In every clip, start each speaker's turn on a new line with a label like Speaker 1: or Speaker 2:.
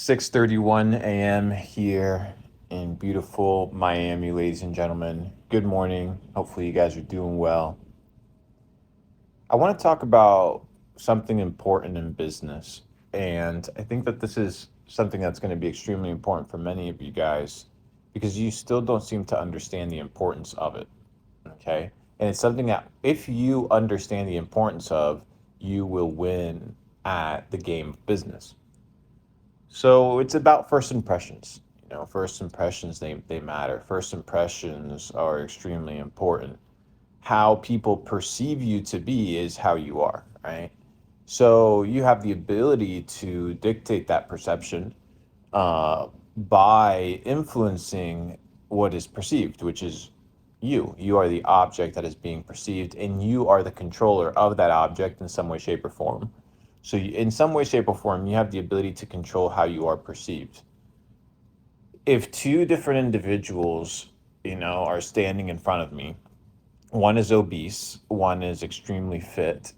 Speaker 1: 6:31 a.m. here in beautiful Miami, ladies and gentlemen. Good morning. Hopefully you guys are doing well. I want to talk about something important in business, and I think that this is something that's going to be extremely important for many of you guys because you still don't seem to understand the importance of it, okay? And it's something that if you understand the importance of, you will win at the game of business. So it's about first impressions. First impressions, they matter. First impressions are extremely important. How people perceive you to be is how you are, right? So you have the ability to dictate that perception by influencing what is perceived, which is you. You are the object that is being perceived, and you are the controller of that object in some way, shape, or form. So, in some way, shape, or form, you have the ability to control how you are perceived. If two different individuals, are standing in front of me, one is obese, one is extremely fit,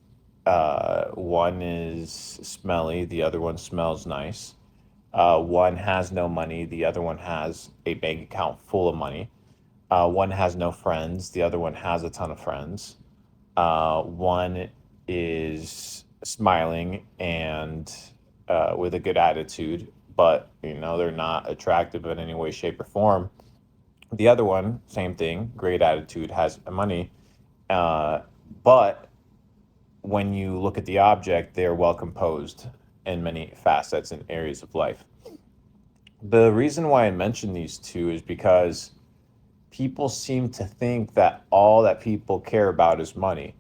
Speaker 1: one is smelly, the other one smells nice. One has no money, the other one has a bank account full of money. One has no friends, the other one has a ton of friends. One is smiling and with a good attitude, but they're not attractive in any way, shape, or form. The other one, same thing, great attitude, has money, uh, but when you look at the object, they're well composed in many facets and areas of life. The reason why I mention these two is because people seem to think that all that people care about is money,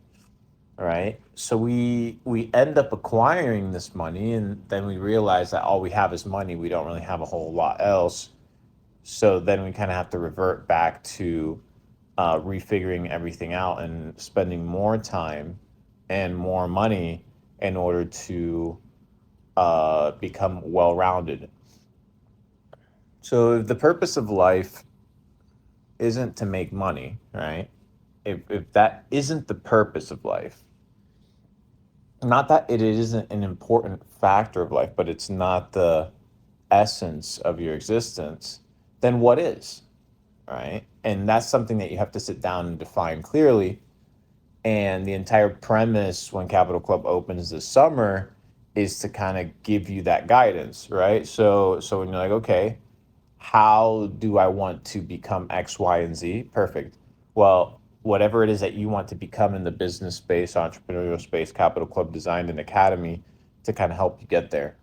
Speaker 1: right? So we end up acquiring this money, and then we realize that all we have is money. We don't really have a whole lot else. So then we kind of have to revert back to refiguring everything out and spending more time and more money in order to become well-rounded. So if the purpose of life isn't to make money, right? If that isn't the purpose of life, not that it isn't an important factor of life, but it's not the essence of your existence, then what is, right? And that's something that you have to sit down and define clearly. And the entire premise when Capital Club opens this summer is to kind of give you that guidance, right? So when you're like, okay, how do I want to become X, Y, and Z? Perfect. Well, whatever it is that you want to become in the business space, entrepreneurial space, Capital Club designed an academy to kind of help you get there,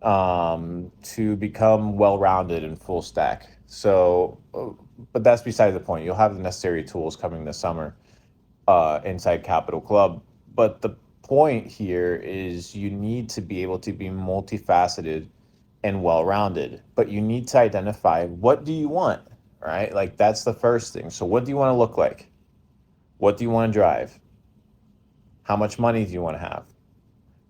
Speaker 1: to become well rounded and full stack. So, but that's beside the point. You'll have the necessary tools coming this summer inside Capital Club. But the point here is you need to be able to be multifaceted and well-rounded, but you need to identify what do you want, right? Like that's the first thing. So what do you want to look like? What do you want to drive? How much money do you want to have?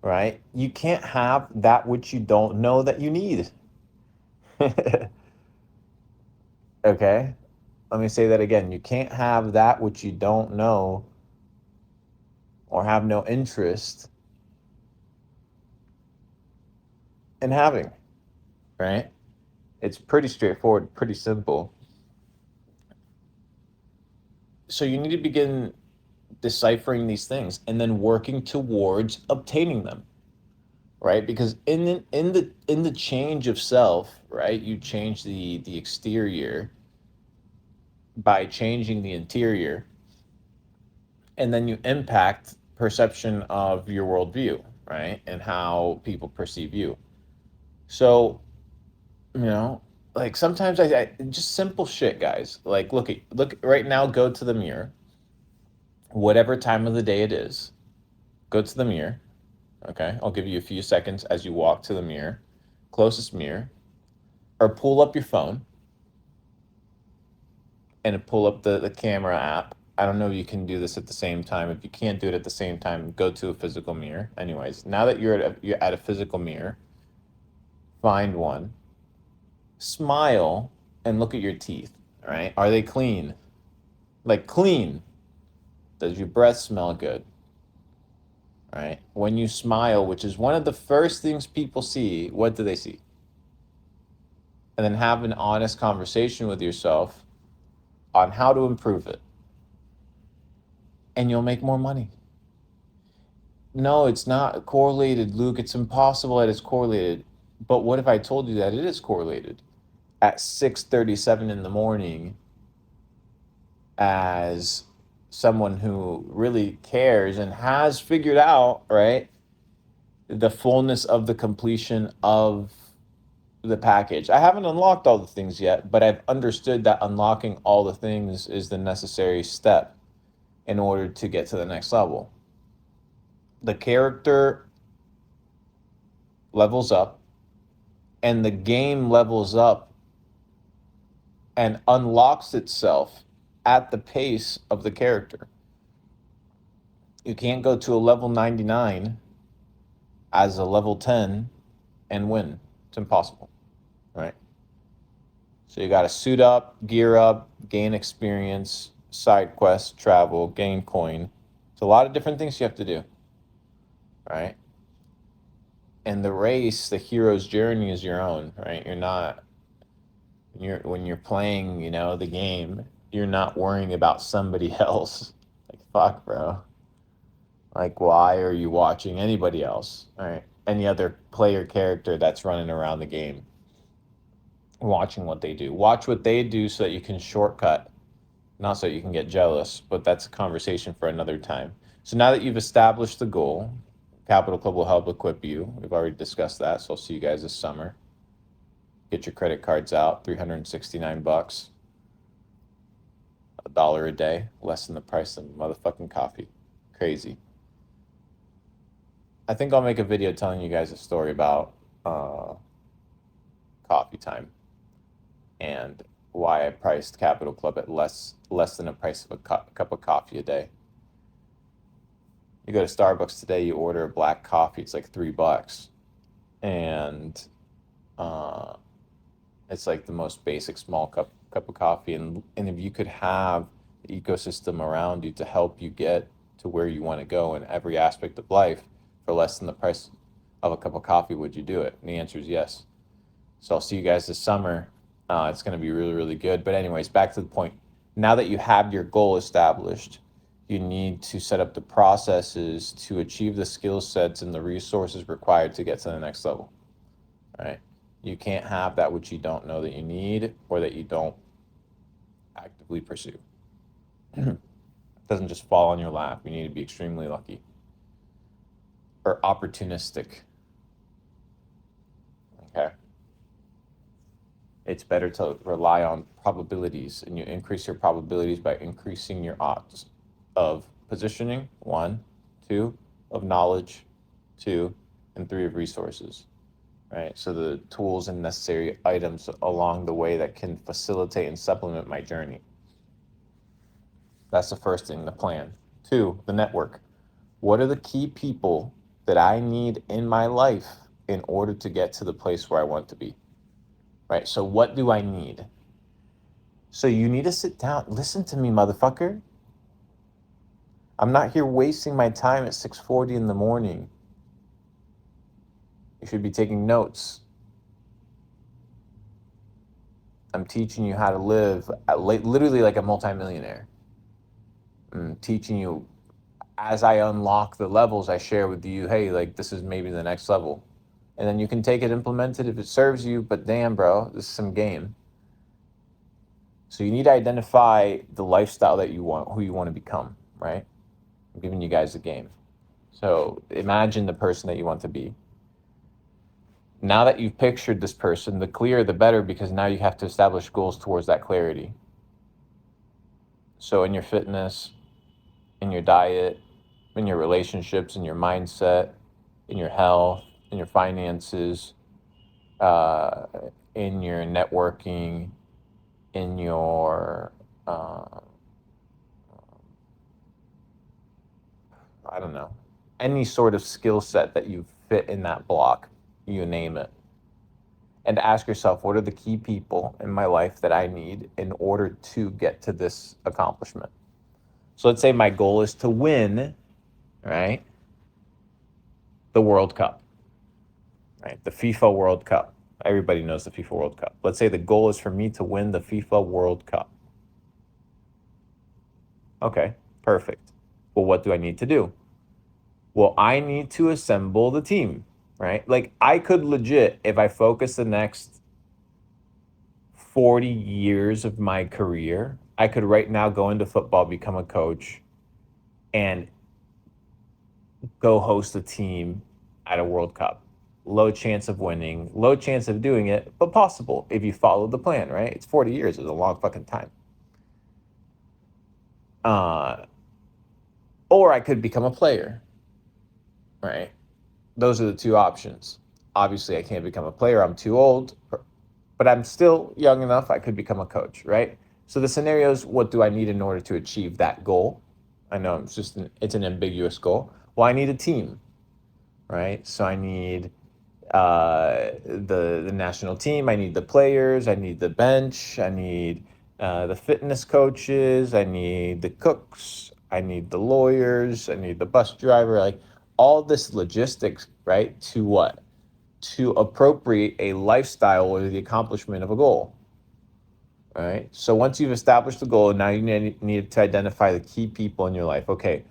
Speaker 1: Right? You can't have that which you don't know that you need. Okay? Let me say that again. You can't have that which you don't know or have no interest in having, right? It's pretty straightforward, pretty simple. So you need to begin deciphering these things and then working towards obtaining them, right? Because in the change of self, right, you change the exterior by changing the interior, and then you impact perception of your worldview, right, and how people perceive you. So you know like sometimes I just simple shit, guys. Like look right now, go to the mirror, whatever time of the day it is. Go to the mirror. Okay, I'll give you a few seconds as you walk to the mirror, closest mirror, or pull up your phone and pull up the camera app. I don't know if you can do this at the same time. If you can't do it at the same time, go to a physical mirror. Anyways, now that you're at a physical mirror, find one, smile, and look at your teeth. All right, are they clean? Like clean. Does your breath smell good? All right. When you smile, which is one of the first things people see, what do they see? and then have an honest conversation with yourself on how to improve it. And you'll make more money. No, it's not correlated, Luke. It's impossible that it's correlated. But what if I told you that it is correlated? At 6:37 in the morning, as someone who really cares and has figured out, right, the fullness of the completion of the package. I haven't unlocked all the things yet, but I've understood that unlocking all the things is the necessary step in order to get to the next level. The character levels up and the game levels up and unlocks itself at the pace of the character. You can't go to a level 99 as a level 10 and win. It's impossible, right? So you got to suit up, gear up, gain experience, side quests, travel, gain coin. It's a lot of different things you have to do, right? And the race, the hero's journey is your own, right? You're not, when you're playing, the game, you're not worrying about somebody else. Like, fuck, bro. Like, why are you watching anybody else, right? Any other player character that's running around the game, watching what they do. Watch what they do so that you can shortcut, not so you can get jealous, but that's a conversation for another time. So now that you've established the goal, Capital Club will help equip you. We've already discussed that, so I'll see you guys this summer. Get your credit cards out, $369, $1 a day, less than the price of motherfucking coffee. Crazy. I think I'll make a video telling you guys a story about coffee time and why I priced Capital Club at less than the price of a cup of coffee a day. You go to Starbucks today, you order a black coffee, it's like $3, and it's like the most basic small cup of coffee. And if you could have the ecosystem around you to help you get to where you want to go in every aspect of life for less than the price of a cup of coffee, would you do it? And the answer is yes. So I'll see you guys this summer. It's going to be really, really good. But anyways, back to the point. Now that you have your goal established, you need to set up the processes to achieve the skill sets and the resources required to get to the next level. All right? You can't have that which you don't know that you need or that you don't actively pursue. It doesn't just fall on your lap. You need to be extremely lucky or opportunistic. Okay? It's better to rely on probabilities, and you increase your probabilities by increasing your odds of positioning, 1, 2, of knowledge, 2, and 3 of resources, right? So the tools and necessary items along the way that can facilitate and supplement my journey. That's the first thing, the plan. 2, the network. What are the key people that I need in my life in order to get to the place where I want to be? Right? So what do I need? So you need to sit down. Listen to me, motherfucker. I'm not here wasting my time at 6:40 in the morning. You should be taking notes. I'm teaching you how to live literally like a multimillionaire. I'm teaching you as I unlock the levels, I share with you, hey, like this is maybe the next level. And then you can take it, implement it if it serves you, but damn, bro, this is some game. So you need to identify the lifestyle that you want, who you want to become, right? I'm giving you guys a game. So imagine the person that you want to be. Now that you've pictured this person, the clearer the better, because now you have to establish goals towards that clarity. So in your fitness, in your diet, in your relationships, in your mindset, in your health, in your finances, in your networking, in your, I don't know, any sort of skill set that you fit in that block, you name it. And ask yourself, what are the key people in my life that I need in order to get to this accomplishment? So let's say my goal is to win, right, the World Cup, right, the FIFA World Cup. Everybody knows the FIFA World Cup. Let's say the goal is for me to win the FIFA World Cup. Okay, perfect. Well, what do I need to do? Well, I need to assemble the team, right? Like, I could legit, if I focus the next 40 years of my career, I could right now go into football, become a coach, and go host a team at a World Cup. Low chance of winning, low chance of doing it, but possible if you follow the plan, right? It's 40 years, it's a long fucking time. Or I could become a player, right? Those are the two options. Obviously, I can't become a player, I'm too old, but I'm still young enough, I could become a coach, right? So the scenario is, what do I need in order to achieve that goal? I know it's an ambiguous goal. Well, I need a team, right? So I need the national team. I need the players. I need the bench. I need the fitness coaches. I need the cooks. I need the lawyers. I need the bus driver. Like, all this logistics, right? To what? To appropriate a lifestyle or the accomplishment of a goal. All right. So once you've established the goal, now you need to identify the key people in your life. Okay.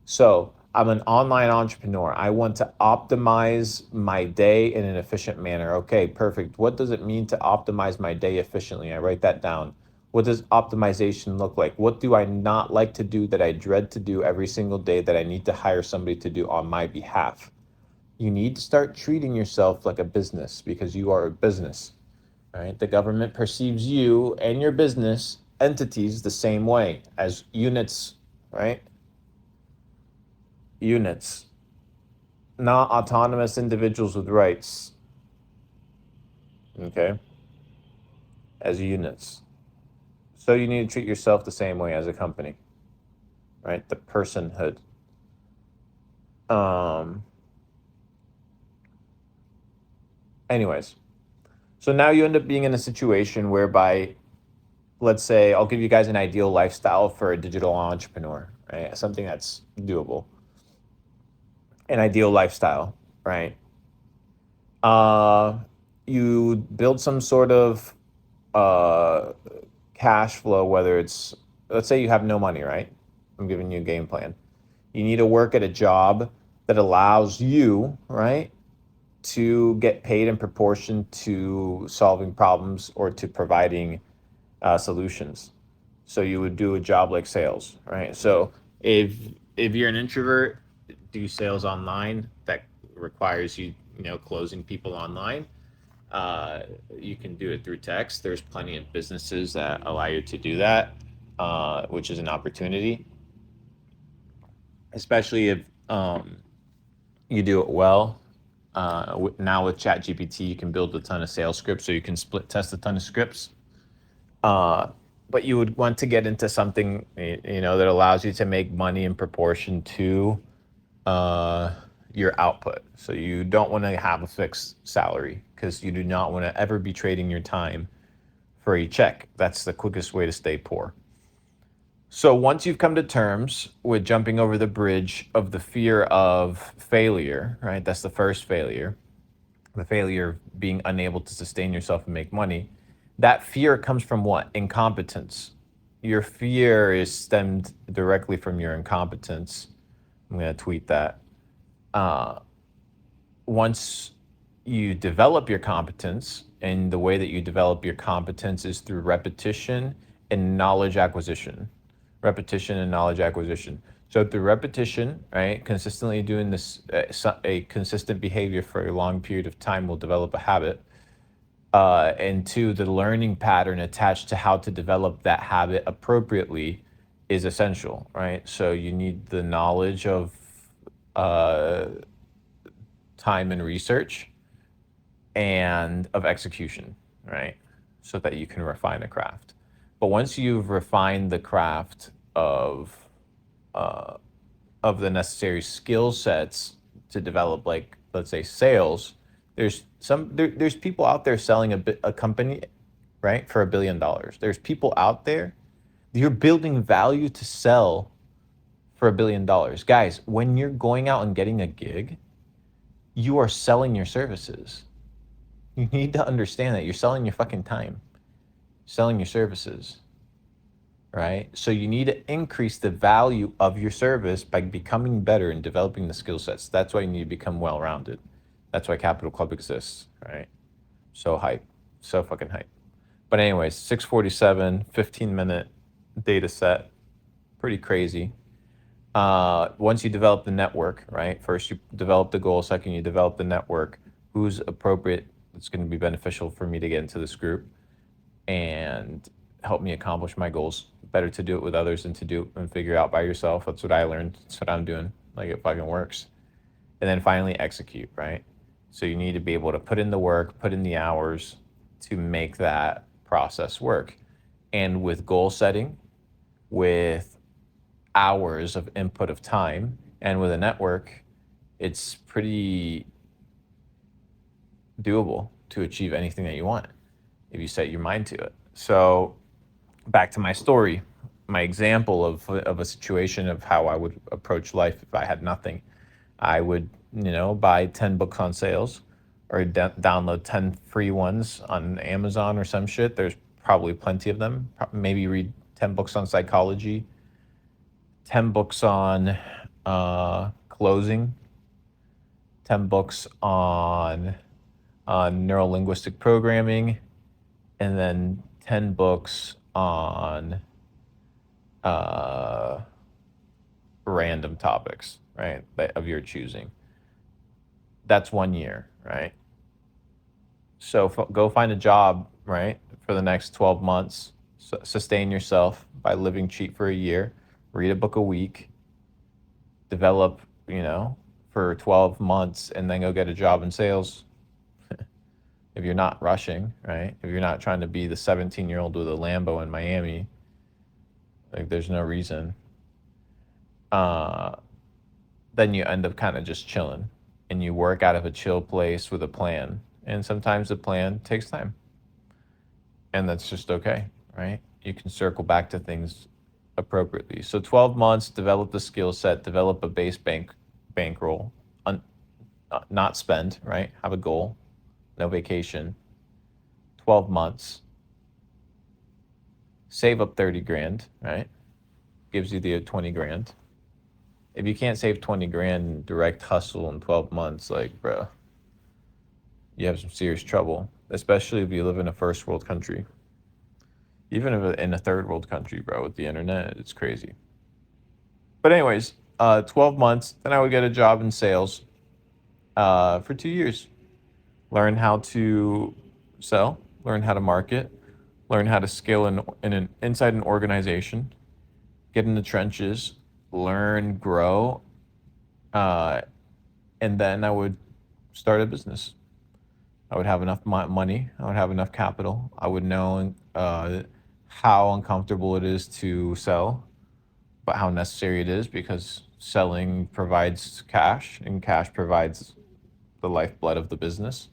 Speaker 1: So I'm an online entrepreneur. I want to optimize my day in an efficient manner. Okay, perfect. What does it mean to optimize my day efficiently? I write that down. What does optimization look like? What do I not like to do that I dread to do every single day that I need to hire somebody to do on my behalf? You need to start treating yourself like a business, because you are a business. Right? The government perceives you and your business entities the same way, as units, right? Units, not autonomous individuals with rights, okay? As units. So you need to treat yourself the same way as a company, right? The personhood. Um, Anyways, so now you end up being in a situation whereby, let's say, I'll give you guys an ideal lifestyle for a digital entrepreneur, right? Something that's doable. An ideal lifestyle, right? Uh, you build some sort of uh, cash flow, whether it's, let's say you have no money, right? I'm giving you a game plan. You need to work at a job that allows you, right, to get paid in proportion to solving problems or to providing solutions. So you would do a job like sales, right? So if you're an introvert, do sales online that requires you closing people online. Uh, you can do it through text. There's plenty of businesses that allow you to do that, which is an opportunity, especially if you do it well. Now with ChatGPT, you can build a ton of sales scripts, so you can split test a ton of scripts. Uh, but you would want to get into something that allows you to make money in proportion to uh, your output. So you don't want to have a fixed salary, because you do not want to ever be trading your time for a check. That's the quickest way to stay poor. So once you've come to terms with jumping over the bridge of the fear of failure, right? That's the first failure, the failure of being unable to sustain yourself and make money. That fear comes from what? Incompetence. Your fear is stemmed directly from your incompetence. I'm going to tweet that. Once you develop your competence, and the way that you develop your competence is through repetition and knowledge acquisition. Repetition and knowledge acquisition. So through repetition, right, consistently doing this, a consistent behavior for a long period of time will develop a habit. And two, the learning pattern attached to how to develop that habit appropriately is essential, right? So you need the knowledge of uh, time and research and of execution, right? So that you can refine a craft. But once you've refined the craft uh, of the necessary skill sets to develop, like, let's say, sales, there's people out there selling a company, right, for $1 billion. There's people out there, you're building value to sell for $1 billion. Guys, when you're going out and getting a gig, you are selling your services. You need to understand that you're selling your fucking time, selling your services, right? So you need to increase the value of your service by becoming better and developing the skill sets. That's why you need to become well-rounded. That's why Capital Club exists, right? So hype, so fucking hype. But anyways, 647, 15-minute data set, pretty crazy. Once you develop the network, right? First you develop the goal, second you develop the network. Who's appropriate that's going to be beneficial for me to get into this group and help me accomplish my goals. Better to do it with others than to do it and figure out by yourself. That's what I learned. That's what I'm doing. Like, it fucking works. And then finally execute, right? So you need to be able to put in the work, put in the hours to make that process work. And with goal setting, with hours of input of time, and with a network, it's pretty doable to achieve anything that you want if you set your mind to it. So back to my story, my example of a situation of how I would approach life if I had nothing. I would, buy 10 books on sales or download 10 free ones on Amazon or some shit. There's probably plenty of them. Maybe read 10 books on psychology, 10 books on closing, 10 books on neuro-linguistic programming, and then 10 books on random topics, right, of your choosing. That's 1 year, right? So go find a job, right, for the next 12 months. Sustain yourself by living cheap for a year. Read a book a week. Develop, for 12 months, and then go get a job in sales. If you're not rushing, right? If you're not trying to be the 17-year-old with a Lambo in Miami, like, there's no reason. Then you end up kind of just chilling, and you work out of a chill place with a plan. And sometimes the plan takes time, and that's just okay, right? You can circle back to things appropriately. So 12 months, develop the skill set, develop a base bankroll, not spend, right? Have a goal, no vacation. 12 months, save up 30 grand, right? Gives you the 20 grand. If you can't save 20 grand direct hustle in 12 months, like, bro, you have some serious trouble, especially if you live in a first world country. Even if in a third world country, bro, with the internet, it's crazy. But anyways, 12 months, then I would get a job in sales for 2 years. Learn how to sell, learn how to market, learn how to scale inside an organization, get in the trenches, learn, grow, and then I would start a business. I would have enough money. I would have enough capital. I would know how uncomfortable it is to sell, but how necessary it is, because selling provides cash, and cash provides the lifeblood of the business.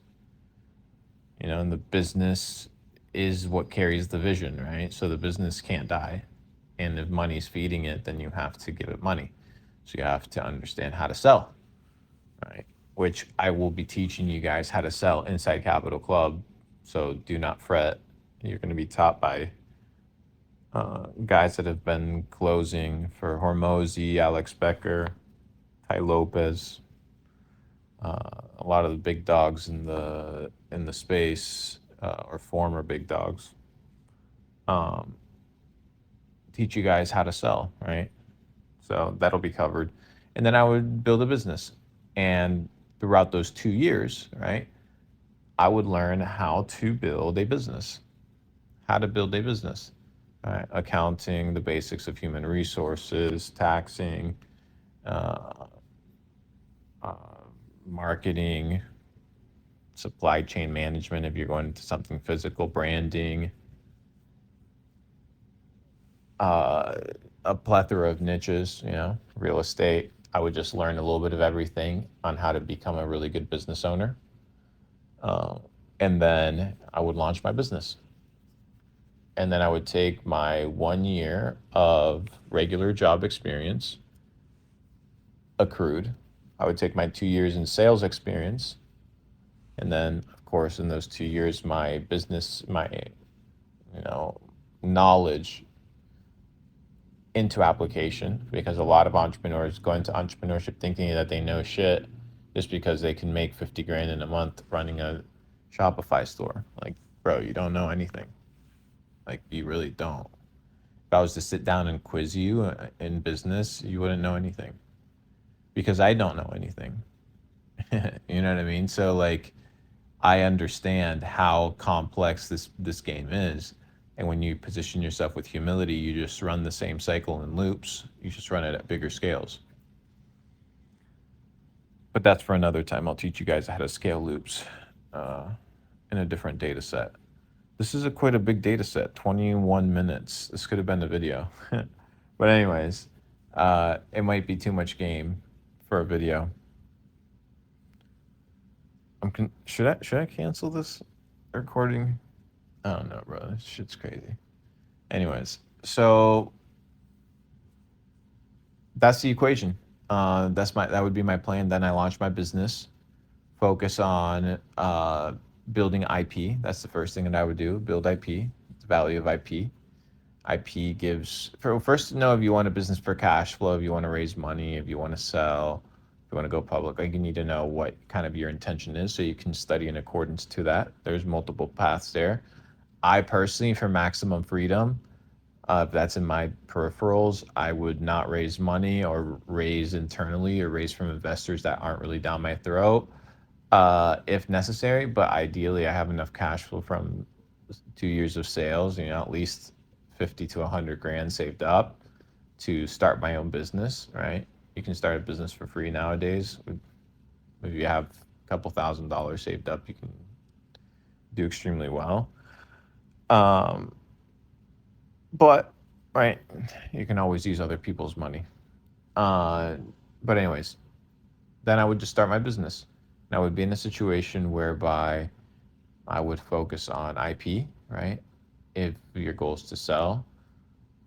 Speaker 1: And the business is what carries the vision, right? So the business can't die. And if money's feeding it, then you have to give it money. So you have to understand how to sell, right? Which I will be teaching you guys how to sell inside Capital Club. So do not fret. You're going to be taught by guys that have been closing for Hormozy, Alex Becker, Ty Lopez, a lot of the big dogs in the space, or former big dogs. Teach you guys how to sell, right? So that'll be covered. And then I would build a business. And throughout those 2 years, right, I would learn how to build a business. Right? Accounting, the basics of human resources, taxing, marketing, supply chain management if you're going into something physical, branding, a plethora of niches, real estate. I would just learn a little bit of everything on how to become a really good business owner. And then I would launch my business. And then I would take my 1 year of regular job experience accrued. I would take my 2 years in sales experience. And then, of course, in those 2 years, my business, my, knowledge into application, because a lot of entrepreneurs go into entrepreneurship thinking that they know shit just because they can make 50 grand in a month running a Shopify store. Like, bro, you don't know anything. Like, you really don't. If I was to sit down and quiz you in business, you wouldn't know anything because I don't know anything. You know what I mean? So like, I understand how complex this game is. And when you position yourself with humility, you just run the same cycle in loops. You just run it at bigger scales. But that's for another time. I'll teach you guys how to scale loops in a different data set. This is quite a big data set, 21 minutes. This could have been a video. But anyways, it might be too much game for a video. Should I cancel this recording? I don't know, bro. This shit's crazy. Anyways, so that's the equation. That would be my plan. Then I launch my business, focus on building IP. That's the first thing that I would do. Build IP. The value of IP. IP gives first to know if you want a business for cash flow, if you want to raise money, if you want to sell, if you want to go public. Like, you need to know what kind of your intention is so you can study in accordance to that. There's multiple paths there. I personally, for maximum freedom, if that's in my peripherals, I would not raise money or raise internally or raise from investors that aren't really down my throat, if necessary. But ideally, I have enough cash flow from 2 years of sales, at least 50 to 100 grand saved up to start my own business, right? You can start a business for free nowadays. If you have a couple $1,000s saved up, you can do extremely well. But, right, you can always use other people's money. But anyways, then I would just start my business. And I would be in a situation whereby I would focus on IP, right? If your goal is to sell,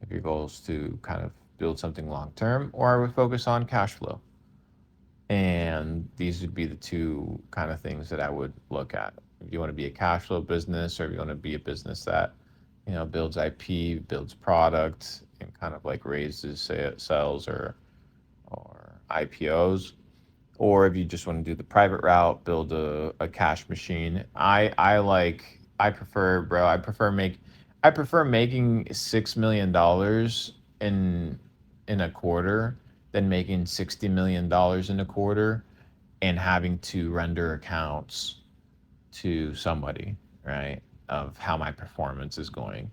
Speaker 1: if your goal is to kind of build something long term, or I would focus on cash flow. And these would be the two kind of things that I would look at. If you want to be a cash flow business, or if you want to be a business that, builds IP, builds product, and kind of like raises sales or IPOs, or if you just want to do the private route, build a cash machine. I prefer, bro. I prefer making $6 million in a quarter than making $60 million in a quarter and having to render accounts to somebody, right, of how my performance is going.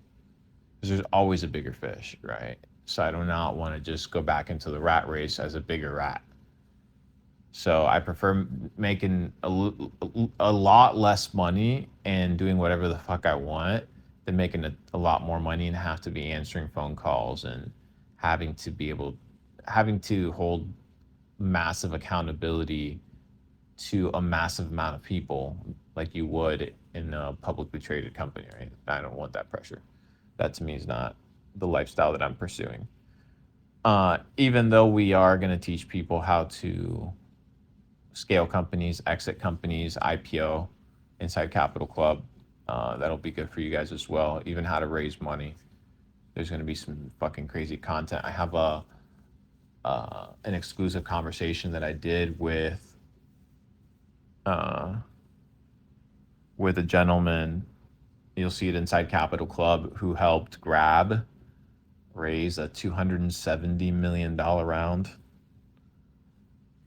Speaker 1: Because there's always a bigger fish, right? So I do not want to just go back into the rat race as a bigger rat. So I prefer making a lot less money and doing whatever the fuck I want than making a lot more money and have to be answering phone calls and having to hold massive accountability to a massive amount of people like you would in a publicly traded company, right? I don't want that pressure. That to me is not the lifestyle that I'm pursuing. Even though we are going to teach people how to scale companies, exit companies, IPO inside Capital Club, that'll be good for you guys as well. Even how to raise money. There's going to be some fucking crazy content. I have an exclusive conversation that I did with a gentleman. You'll see it inside Capital Club, who helped Grab raise a $270 million round.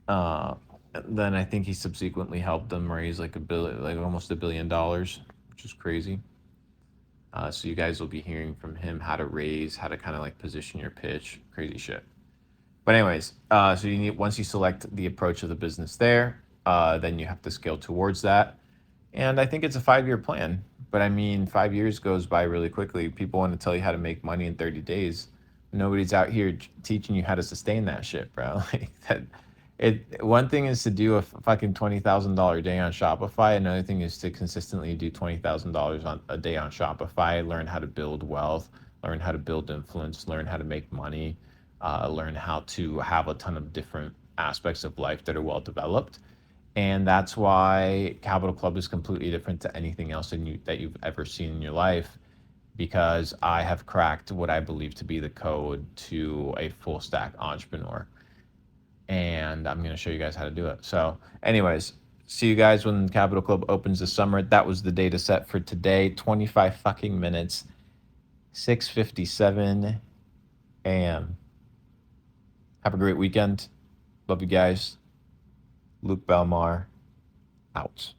Speaker 1: Then I think he subsequently helped them raise like almost $1 billion, which is crazy. So you guys will be hearing from him how to raise, how to kind of like position your pitch, crazy shit. But anyways, so you need, once you select the approach of the business there, then you have to scale towards that. And I think it's a 5-year plan. But I mean, 5 years goes by really quickly. People want to tell you how to make money in 30 days. Nobody's out here teaching you how to sustain that shit, bro. Like that. One thing is to do a fucking $20,000 day on Shopify. Another thing is to consistently do $20,000 on a day on Shopify. Learn how to build wealth. Learn how to build influence. Learn how to make money. Learn how to have a ton of different aspects of life that are well developed. And that's why Capital Club is completely different to anything else that you've ever seen in your life, because I have cracked what I believe to be the code to a full stack entrepreneur. And I'm going to show you guys how to do it. So anyways, see you guys when Capital Club opens this summer. That was the data set for today. 25 fucking minutes, 6:57 a.m. Have a great weekend. Love you guys. Luke Belmar, out.